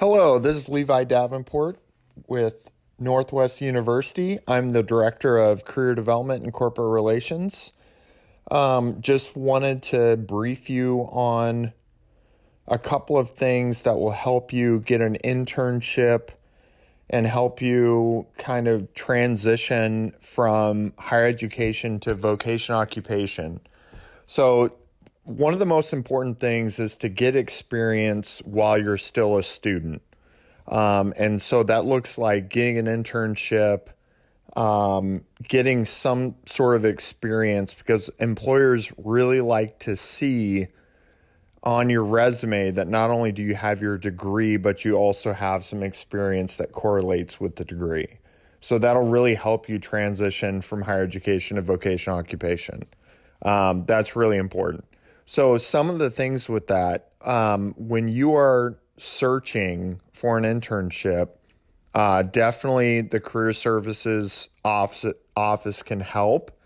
Hello, this is Levi Davenport with Northwest University. I'm the Director of Career Development and Corporate Relations. Just wanted to brief you on a couple of things that will help you get an internship and help you kind of transition from higher education to vocational occupation. So, one of the most important things is to get experience while you're still a student. And so that looks like getting an internship, getting some sort of experience, because employers really like to see on your resume that not only do you have your degree, but you also have some experience that correlates with the degree. So that'll really help you transition from higher education to vocational occupation. That's really important. So some of the things with that, when you are searching for an internship, definitely the Career Services office can help.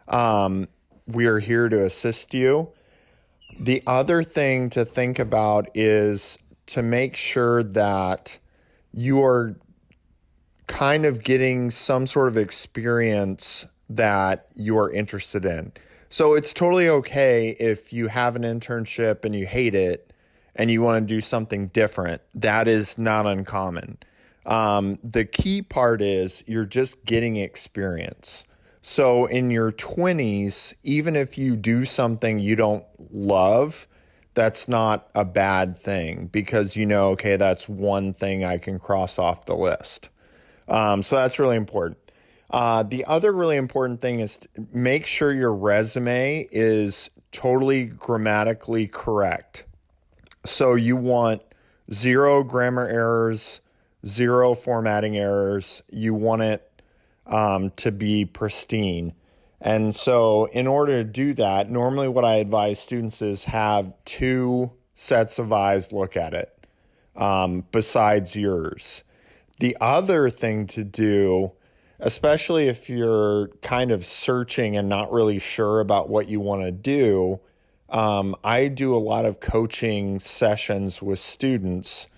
We are here to assist you. The other thing to think about is to make sure that you are kind of getting some sort of experience that you are interested in. So it's totally okay if you have an internship and you hate it and you want to do something different. That is not uncommon. The key part is you're just getting experience. So in your 20s, even if you do something you don't love, that's not a bad thing because you know, okay, that's one thing I can cross off the list. So that's really important. The other really important thing is to make sure your resume is totally grammatically correct. So you want zero grammar errors, zero formatting errors. You want it to be pristine. And so in order to do that, normally what I advise students is have two sets of eyes look at it besides yours. The other thing to do, especially if you're kind of searching and not really sure about what you want to do, I do a lot of coaching sessions with students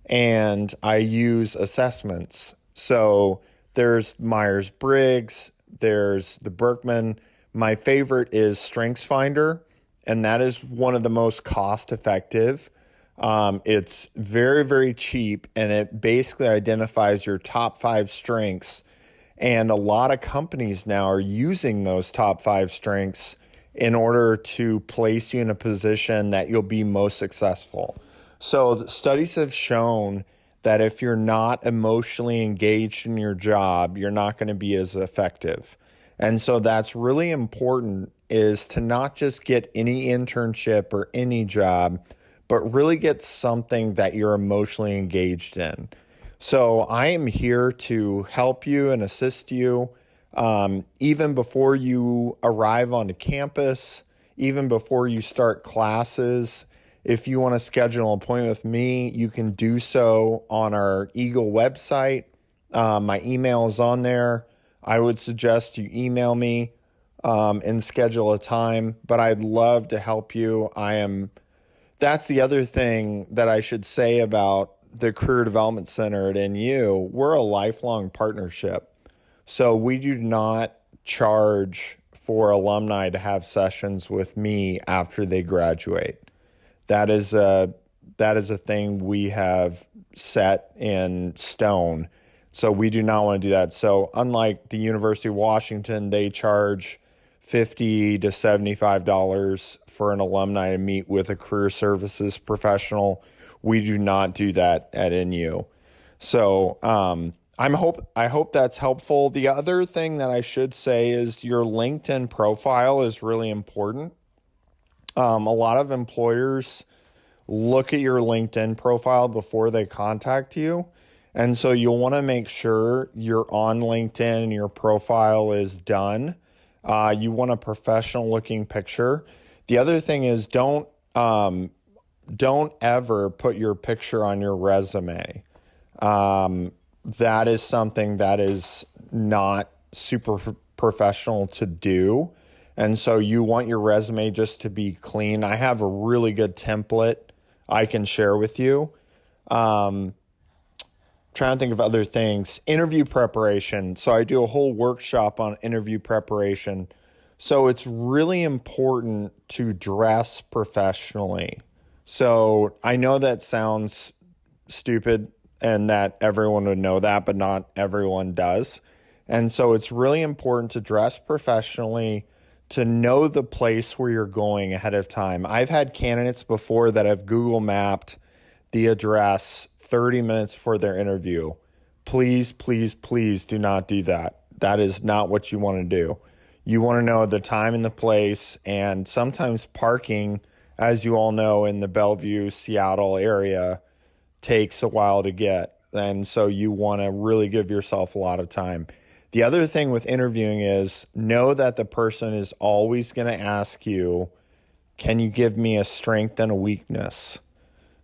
and I use assessments. So there's Myers-Briggs, there's the Berkman. My favorite is StrengthsFinder, and that is one of the most cost-effective. It's very, very cheap, and it basically identifies your top 5 strengths. And a lot of companies now are using those top 5 strengths in order to place you in a position that you'll be most successful. So the studies have shown that if you're not emotionally engaged in your job, you're not going to be as effective. And so that's really important, is to not just get any internship or any job, but really get something that you're emotionally engaged in. So I am here to help you and assist you even before you arrive onto campus, even before you start classes. If you want to schedule an appointment with me, you can do so on our Eagle website. My email is on there. I would suggest you email me and schedule a time, but I'd love to help you. That's the other thing that I should say about the Career Development Center at NU. We're a lifelong partnership. So we do not charge for alumni to have sessions with me after they graduate. That is a thing we have set in stone. So we do not want to do that. So unlike the University of Washington, they charge $50 to $75 for an alumni to meet with a career services professional. We do not do that at NU. So I hope that's helpful. The other thing that I should say is your LinkedIn profile is really important. A lot of employers look at your LinkedIn profile before they contact you. And so you'll want to make sure you're on LinkedIn and your profile is done. You want a professional looking picture. The other thing is don't ever put your picture on your resume. That is something that is not super professional to do. And so you want your resume just to be clean. I have a really good template I can share with you. trying to think of other things. Interview preparation. So I do a whole workshop on interview preparation. So it's really important to dress professionally. So I know that sounds stupid and that everyone would know that, but not everyone does. And so it's really important to dress professionally, to know the place where you're going ahead of time. I've had candidates before that have Google mapped the address 30 minutes before their interview. Please, please, please do not do that. That is not what you want to do. You want to know the time and the place, and sometimes parking, as you all know, in the Bellevue, Seattle area takes a while to get. And so you want to really give yourself a lot of time. The other thing with interviewing is know that the person is always going to ask you, can you give me a strength and a weakness?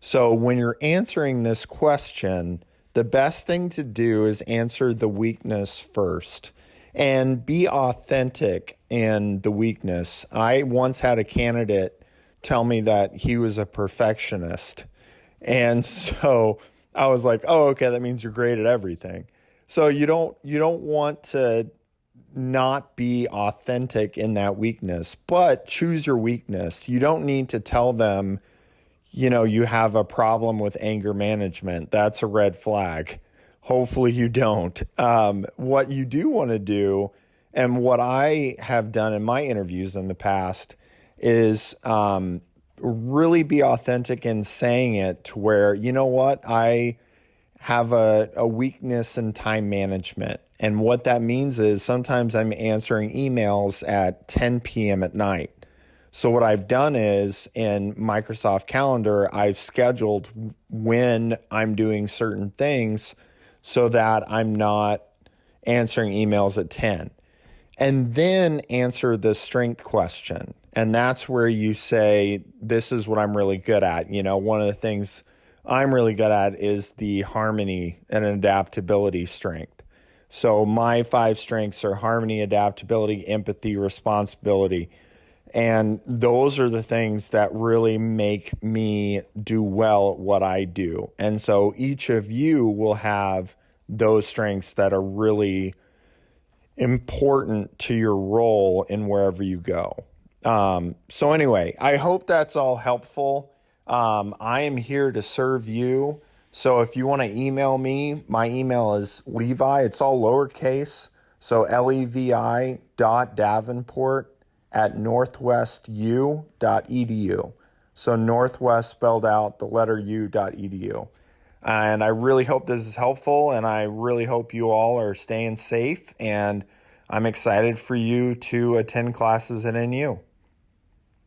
So when you're answering this question, the best thing to do is answer the weakness first and be authentic in the weakness. I once had a candidate tell me that he was a perfectionist. And so I was like, oh, okay, that means you're great at everything. So you don't want to not be authentic in that weakness, but choose your weakness. You don't need to tell them, you have a problem with anger management. That's a red flag. Hopefully you don't. What you do want to do, and what I have done in my interviews in the past, is really be authentic in saying it to where, you know what, I have a weakness in time management. And what that means is sometimes I'm answering emails at 10 p.m. at night. So what I've done is in Microsoft Calendar, I've scheduled when I'm doing certain things so that I'm not answering emails at 10. And then answer the strength question. And that's where you say, this is what I'm really good at. One of the things I'm really good at is the harmony and adaptability strength. So my 5 strengths are harmony, adaptability, empathy, responsibility. And those are the things that really make me do well at what I do. And so each of you will have those strengths that are really important to your role in wherever you go. So anyway, I hope that's all helpful. I am here to serve you. So if you want to email me, my email is Levi. It's all lowercase. So levi.davenport@northwestu.edu. So Northwest spelled out the letter U.edu. And I really hope this is helpful, and I really hope you all are staying safe, and I'm excited for you to attend classes at NU.